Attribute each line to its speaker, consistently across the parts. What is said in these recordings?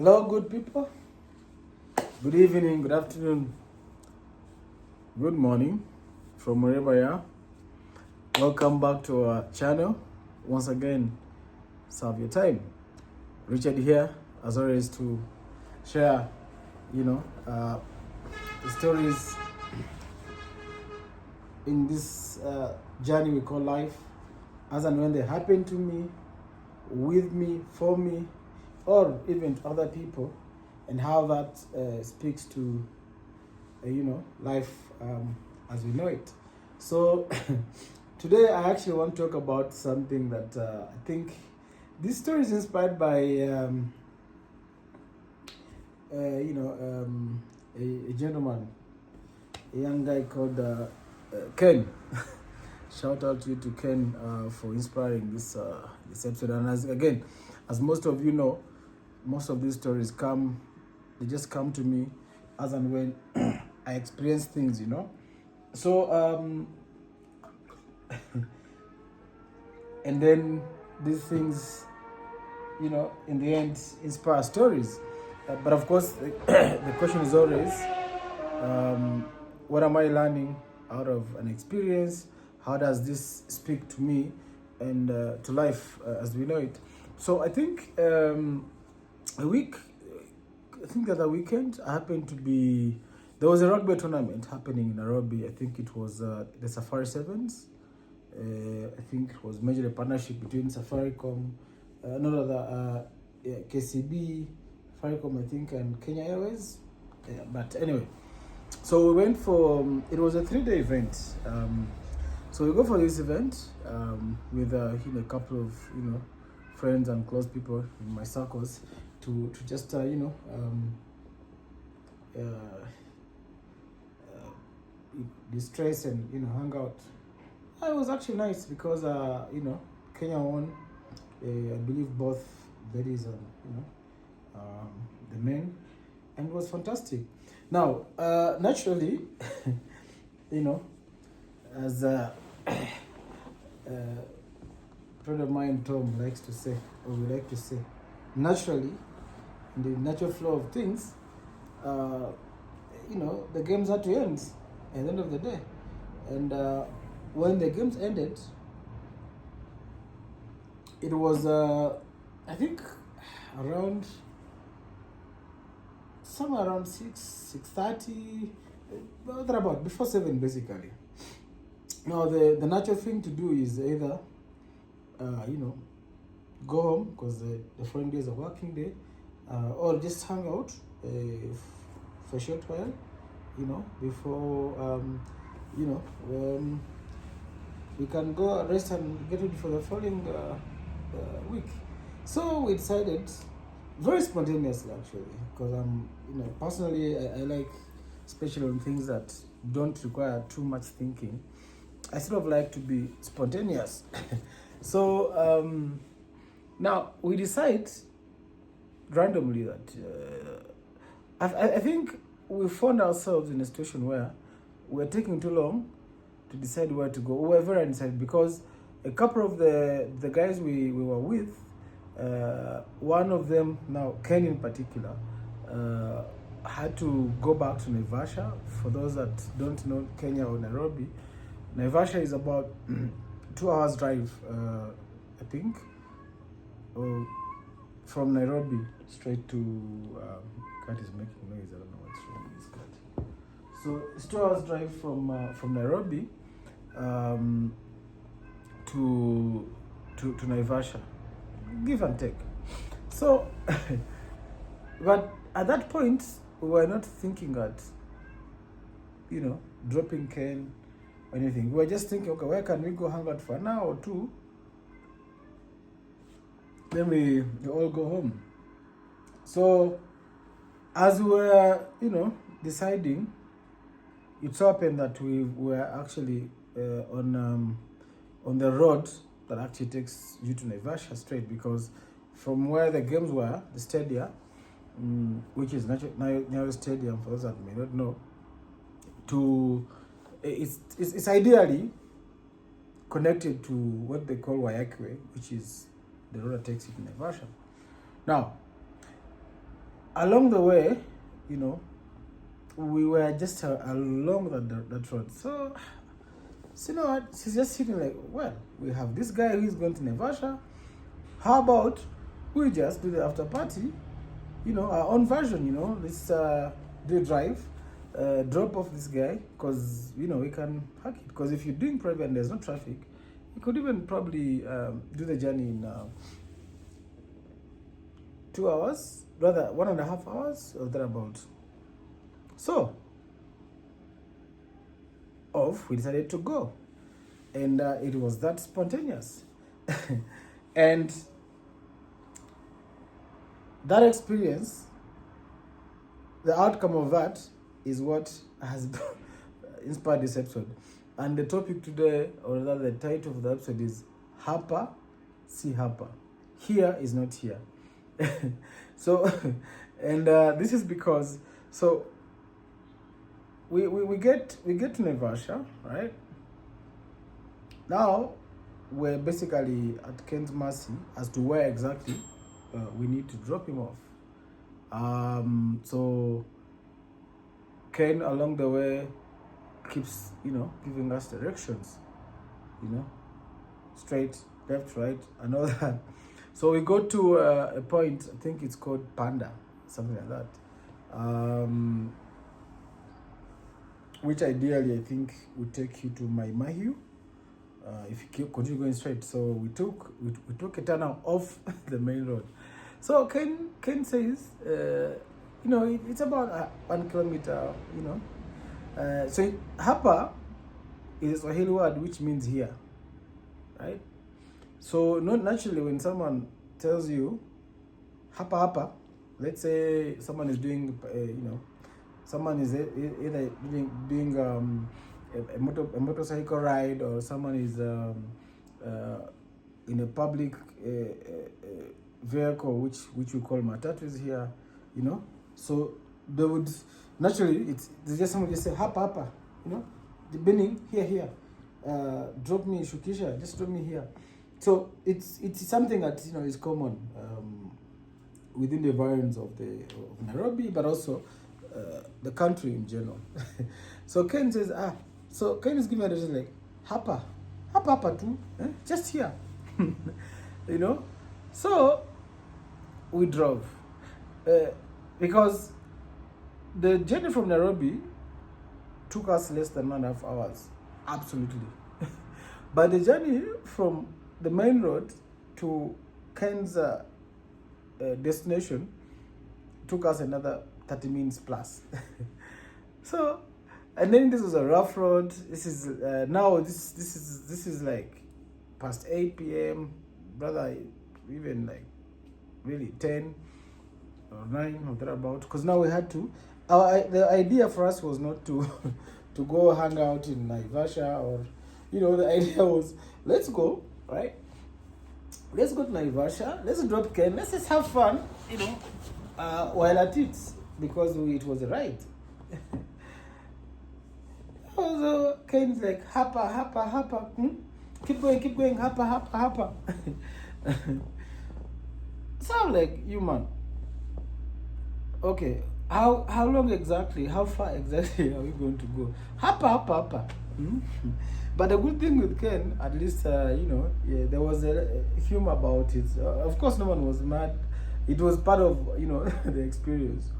Speaker 1: Hello, good people. Good evening, good afternoon, good morning from wherever you are. Welcome back to our channel. Once again, serve your time. Richard here, as always, to share, the stories in this journey we call life, as and when they happen to me, with me, for me, or even to other people, and how that speaks to life as we know it. So today I actually want to talk about something that I think this story is inspired by a gentleman, a young guy called Ken. Shout out to you, to Ken, for inspiring this episode. And as most of you know, most of these stories just come to me as and when I experience things, So and then these things, in the end, inspire stories. But of course, the question is always, what am I learning out of an experience? How does this speak to me and to life as we know it? So I think the other weekend, I happened to be, there was a rugby tournament happening in Nairobi. I think it was the Safari Sevens. I think it was majorly a partnership between Safaricom, KCB, Safaricom, I think, and Kenya Airways. But anyway, so we went for, it was a 3-day event. So we go for this event with a couple of friends and close people in my circles to just distress and hang out. It was actually nice because Kenya won. I believe both ladies and the men, and it was fantastic. Now, naturally, as a friend of mine, Tom, likes to say, or we like to say, naturally, in the natural flow of things, the games had to end at the end of the day. And when the games ended, it was, I think, somewhere around 6:30, about before 7, basically. Now, the natural thing to do is either, go home because the following day is a working day, or just hang out for a short while, before, we can go rest and get ready for the following week. So we decided, very spontaneously actually, because I'm, personally, I like, especially on things that don't require too much thinking, I sort of like to be spontaneous. So now we decide randomly that I think we found ourselves in a situation where we're taking too long to decide where to go. We were very undecided because a couple of the guys we were with, one of them, now Ken in particular, had to go back to Naivasha. For those that don't know Kenya or Nairobi, Naivasha is about 2 hours drive, I think, from Nairobi straight to, cat is making noise, I don't know what's wrong with this cat. So it's 2 hours drive from Nairobi to Naivasha, give and take. So, but at that point, we were not thinking at, dropping Ken or anything. We were just thinking, okay, where can we go hang out for an hour or two? Then we all go home. So, as we were, deciding, it so happened that we were actually on the road that actually takes you to Naivasha straight, because from where the games were, the stadium, which is Nyayo Stadium, for those that may not know, to it's ideally connected to what they call Way, which is the road that takes you to Naivasha. Now, along the way, you know, we were just along that road. So you know what? She's just sitting like, well, we have this guy who is going to Nevada. How about we just do the after party? You know, our own version. You know, let's do a drive, drop off this guy, because you know we can hack it. Because if you're doing private and there's no traffic, you could even probably do the journey in 2 hours, rather 1.5 hours or thereabout. So off we decided to go, and it was that spontaneous. And that experience, the outcome of that is what has inspired this episode. And the topic today, or rather the title of the episode, is Hapa, see Hapa. Here is not here. So, and this is because, so we get to Nevada, right? Now we're basically at Ken's mercy as to where exactly we need to drop him off. So Ken along the way keeps, you know, giving us directions, you know, straight, left, right, and all that. So we go to a point, I think it's called Panda, something like that, which ideally I think would take you to Mahiu, if you continue going straight. So we took a turn off the main road. So Ken says, you know, it's about 1 kilometer, you know. So Hapa is a Swahili word which means here, right? So not naturally, when someone tells you Hapa, let's say someone is doing, you know, someone is either doing a motorcycle ride, or someone is in a public vehicle, which we call matatus here, you know. So they would naturally, it's just someone just say Hapa, you know, the meaning here, drop me Shukisha, just drop me here. So it's something that, you know, is common within the environs of Nairobi, but also the country in general. So Ken says, so Ken is giving a decision like Hapa too, just here, you know. So we drove because the journey from Nairobi took us less than 1.5 hours, absolutely. But the journey from the main road to Ken's destination took us another 30 minutes plus. So, and then this was a rough road. This is now this is like past 8 p.m. brother, even like really 10 or 9 or thereabout. Because now we had to. The idea for us was not to to go hang out in Naivasha, or, you know, the idea was, let's go, right? Let's go to Naivasha. Let's drop Ken. Let's just have fun, you know, while at it, because it was a ride. So Ken's like, Hapa. Keep going, Hapa. So I'm like, you man, okay, how long exactly, how far exactly are we going to go? Hapa. But the good thing with Ken, at least, you know, yeah, there was a humor about it. Of course, no one was mad. It was part of, you know, the experience.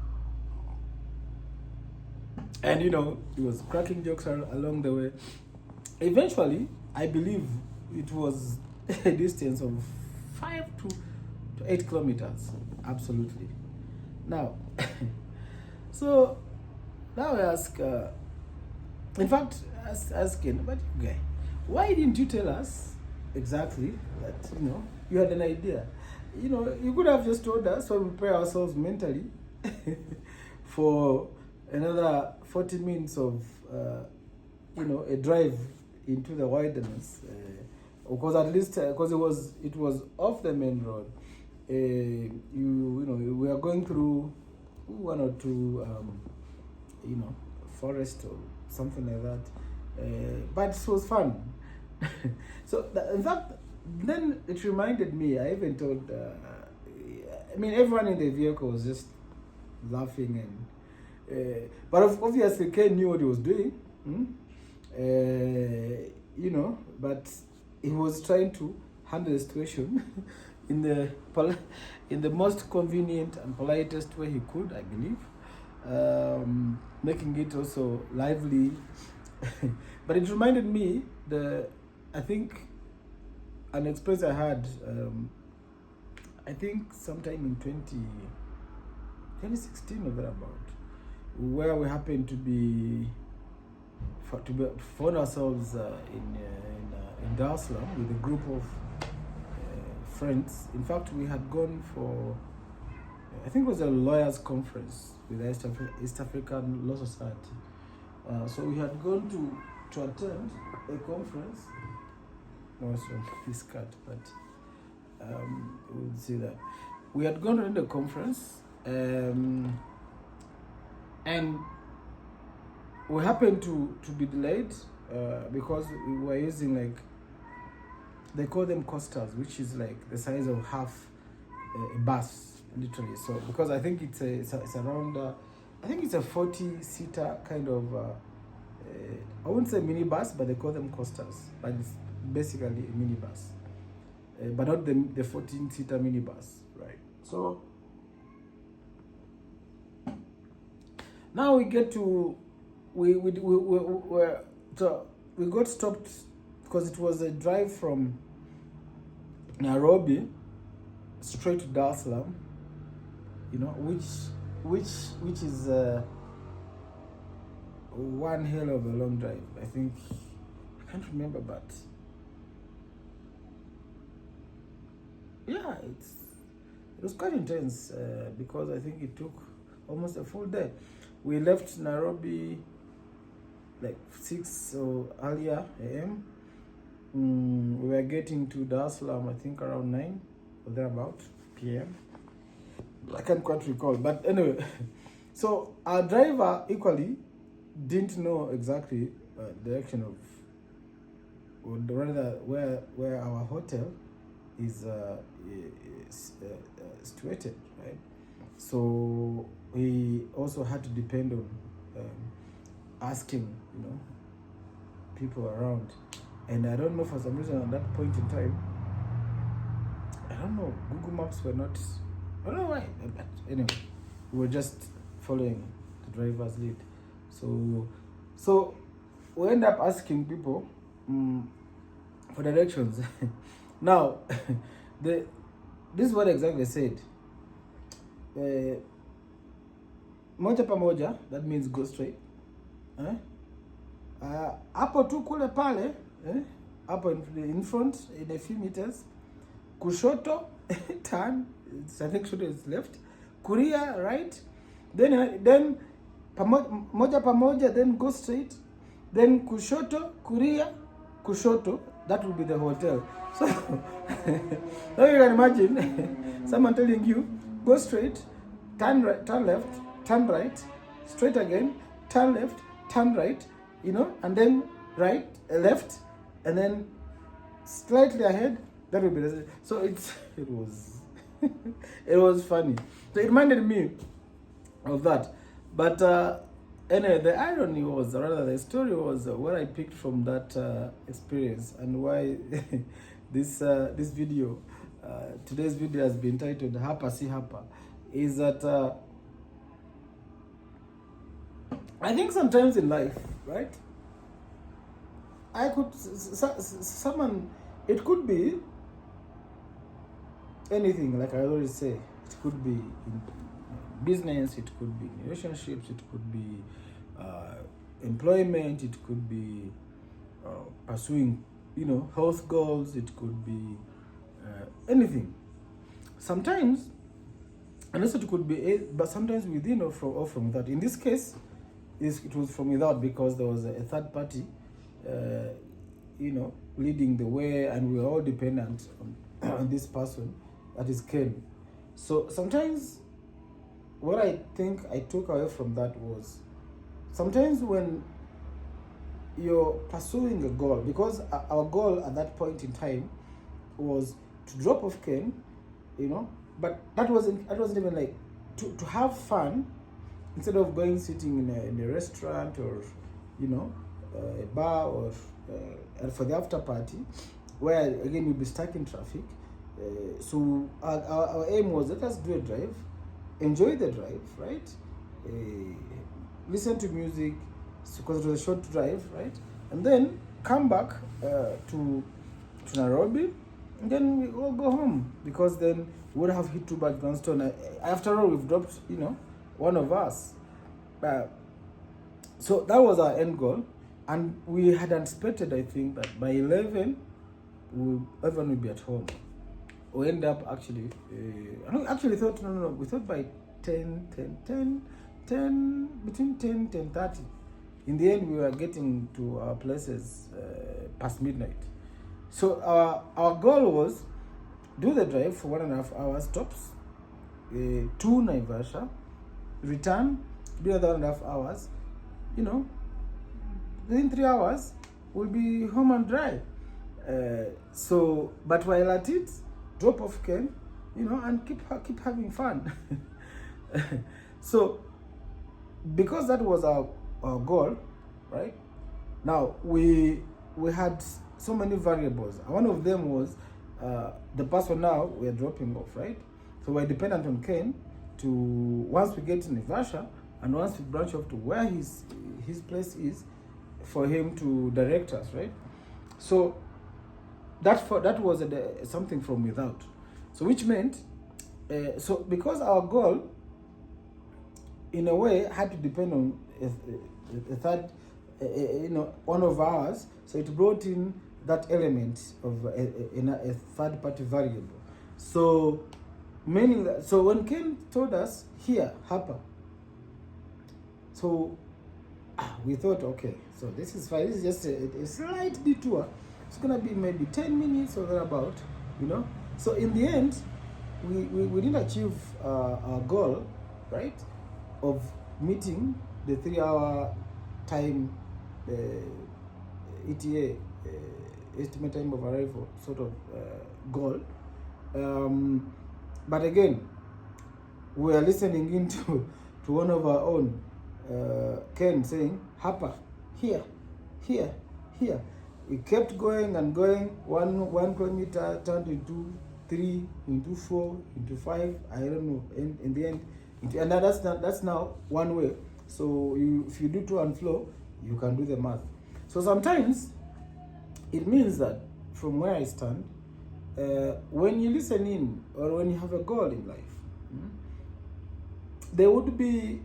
Speaker 1: And, you know, he was cracking jokes along the way. Eventually, I believe it was a distance of 5 to 8 kilometers. Absolutely. Now, so now I ask, in fact, asking, but you guy, why didn't you tell us exactly that, you know, you had an idea? You know, you could have just told us, so we prepare ourselves mentally for another 40 minutes of, you know, a drive into the wilderness. Because at least, because it was off the main road. You know, we are going through 1 or 2, you know, forest or something like that. But it was fun. So, in fact, then it reminded me, I even told, I mean, everyone in the vehicle was just laughing and but obviously Ken knew what he was doing. But he was trying to handle the situation in the most convenient and politest way he could, I believe, making it also lively. But it reminded me I think an experience I had, I think sometime in 2016 or thereabout, where we happened to found ourselves in Dar es Salaam with a group of friends. In fact, we had gone for, I think it was a lawyers' conference with the East African Law Society. So we had gone to attend a conference. Also, this cut, but we'll see that. We had gone to attend a conference, and we happened to be delayed because we were using, like, they call them coasters, which is like the size of half a bus, literally. So because I think it's around, I think it's a 40-seater kind of, I wouldn't say minibus, but they call them coasters, but it's basically a minibus, but not the 14-seater minibus, right? So now we get to we got stopped because it was a drive from Nairobi straight to Dar es Salaam, which is one hell of a long drive. I think, I can't remember, but yeah, it was quite intense because I think it took almost a full day. We left Nairobi like 6 or earlier a.m. We were getting to Dar es Salaam, I think, around 9 or thereabout p.m. I can't quite recall, but anyway. So our driver equally didn't know exactly direction of, or rather where our hotel is situated, right? So we also had to depend on asking, people around. And I don't know, for some reason at that point in time, I don't know, Google Maps were not, I don't know why, but anyway, we were just following the driver's lead. So we end up asking people for directions. Now, this is what exactly said. Moja pamoja, that means go straight. Hapo tu kule pale, hapo in front, in a few meters. Kushoto, turn, I think kushoto is left. Kuria, right. Then moja pamoja, then go straight. Then kushoto, kuria, kushoto. That will be the hotel. So, now you can imagine someone telling you, go straight, turn right, turn left, turn right, straight again, turn left, turn right, and then right, left, and then slightly ahead. That will be the. So it was it was funny. So it reminded me of that. But anyway, the irony was, or rather the story was, where I picked from that experience, and why this video, today's video has been titled Hapa si Hapa, is that I think sometimes in life, right, someone, it could be anything, like I always say. It could be in business, it could be in relationships, it could be employment, it could be pursuing, health goals, it could be anything. Sometimes, and also it could be, but sometimes within or from without. In this case, it was from without, because there was a third party, leading the way, and we were all dependent on this person, that is Ken. So sometimes, what I think I took away from that was, sometimes when you're pursuing a goal, because our goal at that point in time was to drop off Ken, but that wasn't even like to have fun, instead of going sitting in a restaurant or a bar or for the after party, where again you'll be stuck in traffic. So our aim was, let us do a drive, enjoy the drive, right? Listen to music, because it was a short drive, right? And then come back to Nairobi, and then we all go home, because then we would have hit two birds with one stone. After all, we've dropped, one of us. So that was our end goal, and we had anticipated, I think, that by 11, everyone will be at home. We end up actually, I actually thought, no, we thought by 10, between 10, 10:30. In the end, we were getting to our places past midnight. So our goal was do the drive for 1.5 hours tops, to Naivasha, return, do another 1.5 hours, within 3 hours, we'll be home and dry. But while at it, drop off Ken, and keep having fun. So, because that was our goal, right? Now we had so many variables. One of them was the person now we're dropping off, right? So we're dependent on Ken to, once we get to Naivasha and once we branch off to where his place is, for him to direct us, right? So that was something from without. So which meant, so because our goal, in a way, had to depend on a third, one of ours. So it brought in that element of a third party variable. So meaning that, so when Ken told us here, Hapa, so we thought, okay, so this is fine. This is just a slight detour. It's gonna be maybe 10 minutes or thereabout, So in the end, we didn't achieve our goal, right, of meeting the 3-hour time ETA, estimate time of arrival sort of goal. But again, we are listening into to one of our own, Ken, saying, Hapa, here. We kept going and going. 1 kilometer turned into 3, into 4, into 5. I don't know. In the end, and that's now one way. So if you do to and flow, you can do the math. So sometimes it means that from where I stand, when you listen in, or when you have a goal in life, there would be,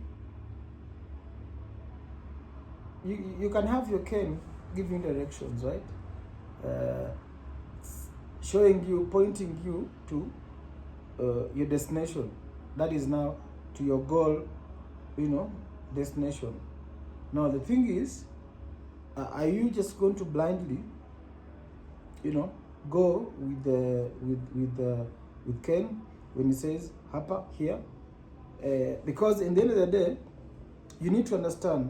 Speaker 1: you can have your Ken giving directions, right? Showing you, pointing you to your destination. That is now to your goal, destination. Now the thing is, are you just going to blindly, go with Ken when he says Hapa here? Because in the end of the day, you need to understand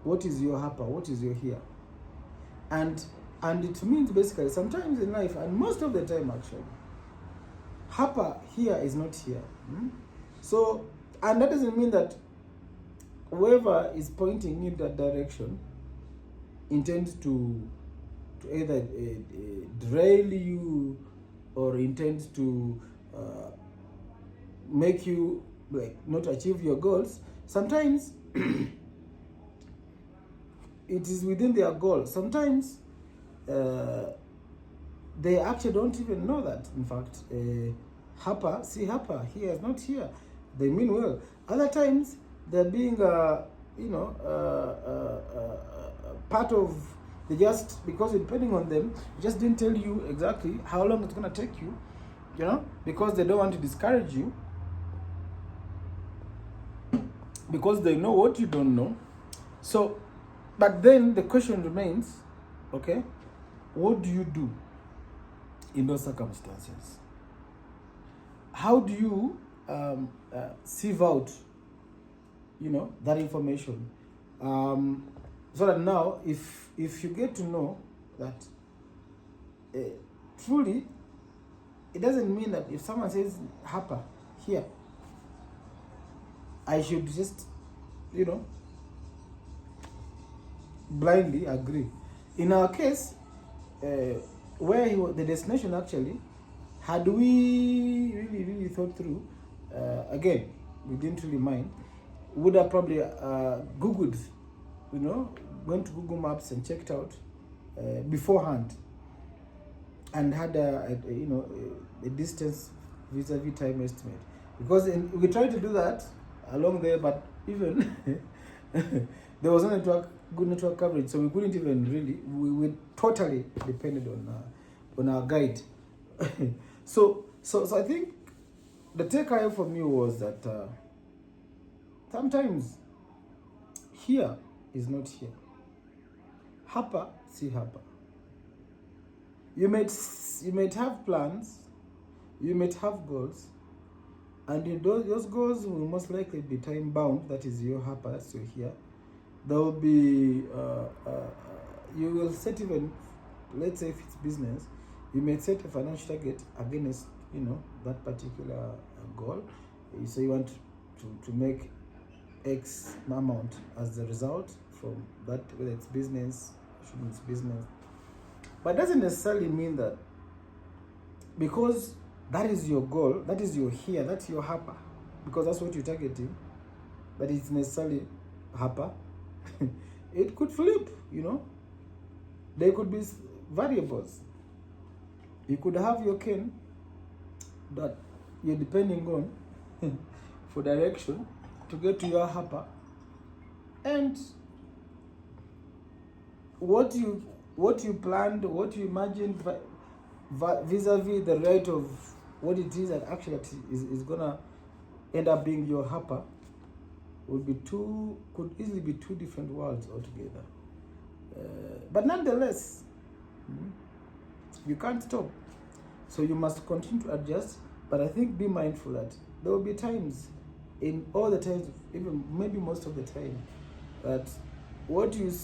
Speaker 1: what is your Hapa, what is your here, and it means basically sometimes in life, and most of the time actually, Hapa here is not here. So, and that doesn't mean that whoever is pointing in that direction intends to either derail you or intends to make you not achieve your goals. Sometimes it is within their goal. Sometimes they actually don't even know that. In fact, Hapa here is not here. They mean well. Other times they're being part of, they just, because depending on them, just didn't tell you exactly how long it's going to take you, because they don't want to discourage you, because they know what you don't know. So, but then the question remains, okay, what do you do in those circumstances? How do you sieve out, that information? So that now, if you get to know that truly, it doesn't mean that if someone says Hapa here, I should just, you know, blindly agree. In our case, where the destination actually, had we really thought through, again, we didn't really mind, would have probably Googled, you know, went to Google Maps and checked out beforehand, and had you know, a distance vis-a-vis time estimate. Because we tried to do that along there, but even there was no good network coverage, so we couldn't even really. We totally depended on our guide. so I think the takeaway for me was that sometimes here is not here. Hapa, see Hapa. You might have plans, you might have goals, and those goals will most likely be time bound. That is your Hapa, that's your here. There will be you will set, even, let's say if it's business, you may set a financial target against, you know, that particular goal. So you want to make X amount as the result from that, whether it's business, assuming it's business. But it doesn't necessarily mean that because that is your goal, that is your here, that's your Hapa, because that's what you're targeting, that it's necessarily Hapa. It could flip, you know. There could be variables. You could have your cane that you're depending on for direction to get to your Hapa, and what you planned, what you imagined vis-a-vis the right of what it is that actually is gonna end up being your Hapa could easily be two different worlds altogether. But nonetheless, you can't stop, so you must continue to adjust. But I think be mindful that there will be times, in all the times, even maybe most of the time, that what you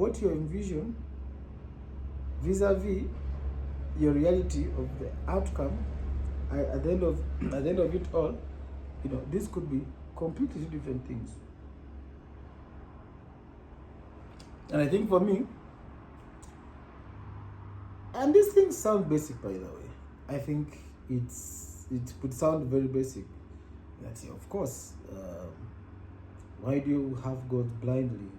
Speaker 1: envision vis-a-vis your reality of the outcome at the end of it all, you know, this could be completely different things. And I think for me, and these things sound basic, by the way, I think it could sound very basic. That, of course, why do you have God blindly,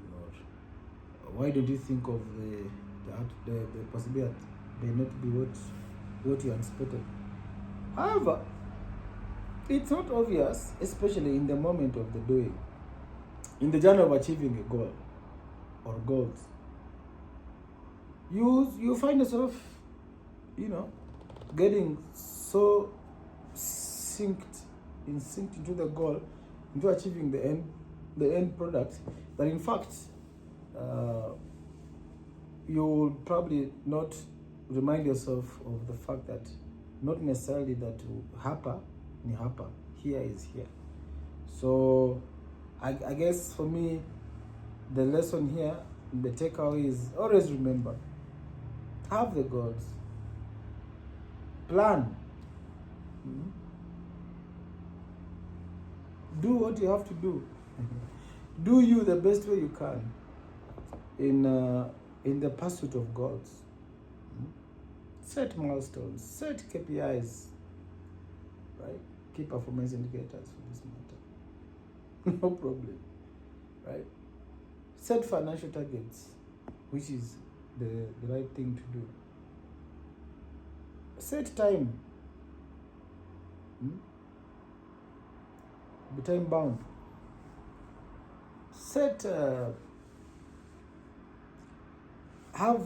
Speaker 1: or why don't you think of the possibility that may not be what you anticipated? However, it's not obvious, especially in the moment of the doing, in the journey of achieving a goal or goals. You find yourself, you know, getting so synced into the goal, into achieving the end product, that in fact you will probably not remind yourself of the fact that not necessarily that Hapa ni Hapa, here is here. So I guess for me, the lesson here, the takeaway is always remember, have the goals, plan, do what you have to do, do you the best way you can in the pursuit of goals. Set milestones, set KPIs, right? Key performance indicators for this matter. No problem, right? Set financial targets, which is the right thing to do. Set time. Be time bound. Set, have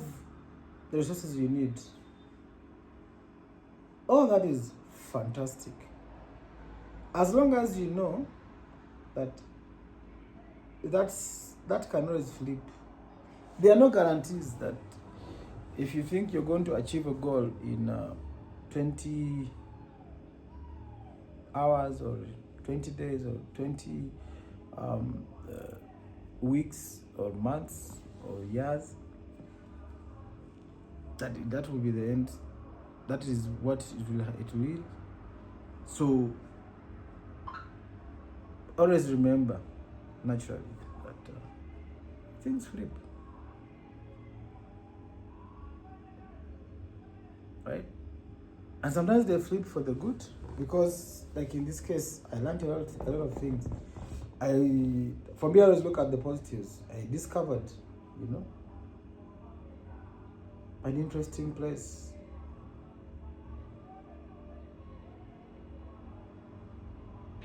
Speaker 1: the resources you need. All that is fantastic, as long as you know that that can always flip. There are no guarantees that if you think you're going to achieve a goal in 20 hours or 20 days or 20 weeks or months or years, that will be the end. That is what it will. So always remember, naturally, that things flip, right? And sometimes they flip for the good, because, like in this case, I learned a lot of things. For me, I always look at the positives. I discovered, an interesting place.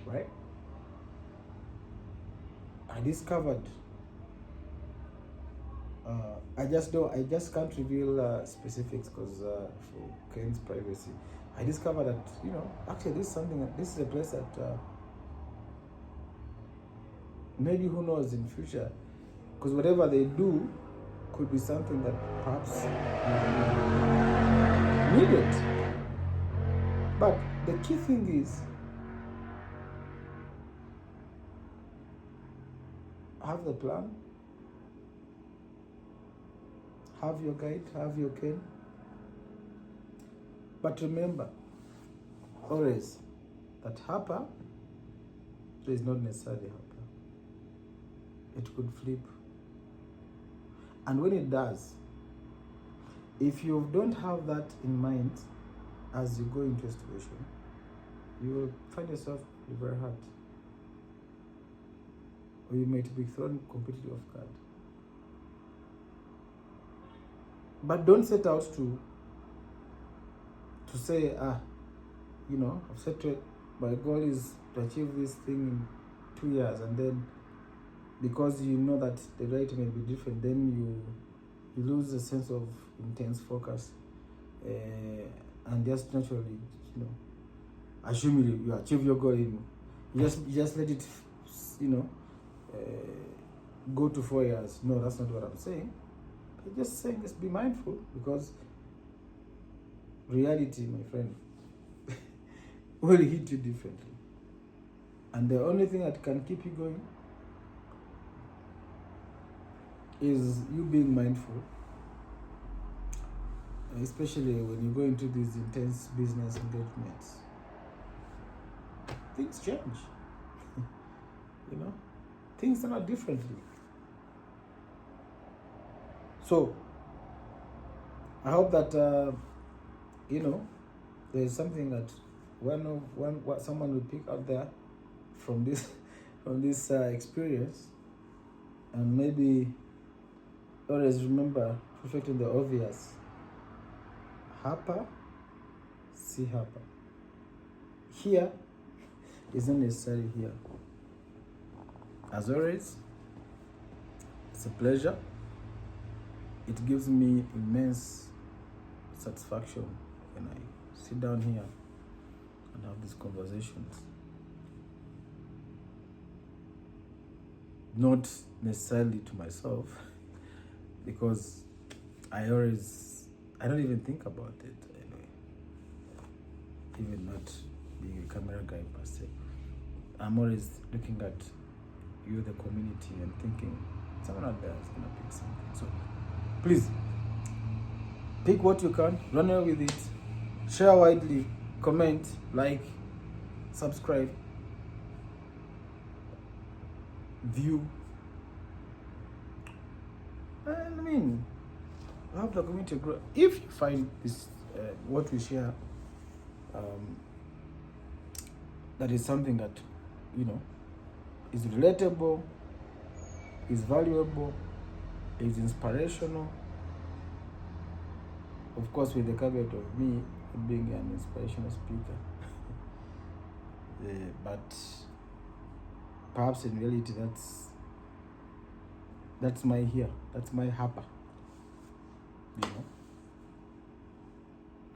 Speaker 1: Right? I discovered. I just can't reveal specifics because for Ken's privacy. I discovered that actually this is a place that maybe, who knows, in future, because whatever they do could be something that perhaps needed. But the key thing is, have the plan, have your guide, have your Ken. But remember always that Hapa is not necessarily Hapa. It could flip. And when it does, if you don't have that in mind as you go into a situation, you will find yourself very hurt. Or you might be thrown completely off guard. But don't set out to say, I've set it, my goal is to achieve this thing in 2 years, and then because you know that the right may be different, then you lose a sense of intense focus, and just naturally, assuming you achieve your goal, you just let it, go to 4 years. No, that's not what I'm saying. I'm just saying, just be mindful, because reality, my friend, will hit you differently. And the only thing that can keep you going is you being mindful, especially when you go into these intense business engagements. Things change. Things turn out differently. So I hope that there is something that someone will pick out there from this experience, and maybe always remember, reflecting the obvious. Hapa, see Hapa. Here is not necessarily here. As always, it's a pleasure. It gives me immense satisfaction when I sit down here and have these conversations. Not necessarily to myself, because I don't even think about it anyway. Even not being a camera guy per se. I'm always looking at you, the community, and thinking someone out there is gonna pick something. So please, pick what you can, run away with it, share widely, comment, like, subscribe, view. And help the community grow. If you find this, what we share, that is something that, is relatable, is valuable, is inspirational, of course with the caveat of me being an inspirational speaker, but perhaps in reality that's my Hapa,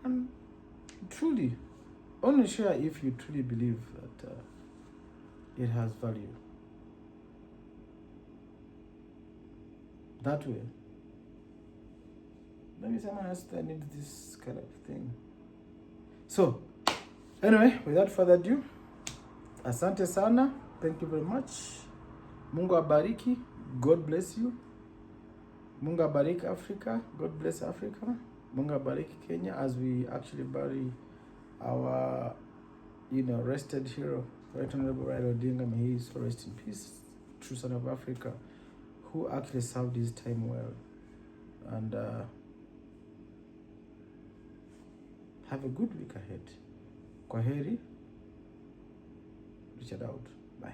Speaker 1: and truly only share if you truly believe that it has value. That way, maybe someone else that needs this kind of thing. So, anyway, without further ado, asante sana. Thank you very much. Mungu abariki. God bless you. Mungu abariki Africa. God bless Africa. Mungu abariki Kenya, as we actually bury our, rested hero, Right Honorable Raila Odinga, may he so rest in peace, true son of Africa, who actually served his time well. And have a good week ahead. Kwaheri. Richard out. Bye.